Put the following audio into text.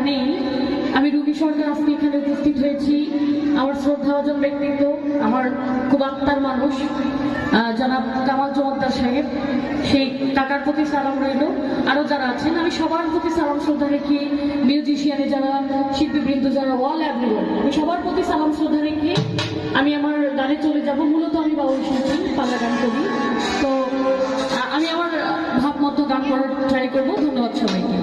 নেই। আমি রুবি সরকার আজকে এখানে উপস্থিত হয়েছি। আমার শ্রদ্ধাভাজন ব্যক্তিত্ব, আমার খুব আত্মার মানুষ জনাব কামাল জমাদ্দার সাহেব, সেই কাকার প্রতি সালাম রইল। আরও যারা আছেন আমি সবার প্রতি সালাম শ্রদ্ধা রেখে, মিউজিশিয়ানে যারা, শিল্পীবৃন্দ যারা, ওয়াল এভরিওয়ান, আমি সবার প্রতি সালাম শ্রদ্ধা রেখে আমি আমার গানে চলে যাব। মূলত আমি বাউল শিল্পী, পাল্লা গান করি। তো আমি আমার ভাব মতো গান করার ট্রাই করবো। ধন্যবাদ সবাইকে।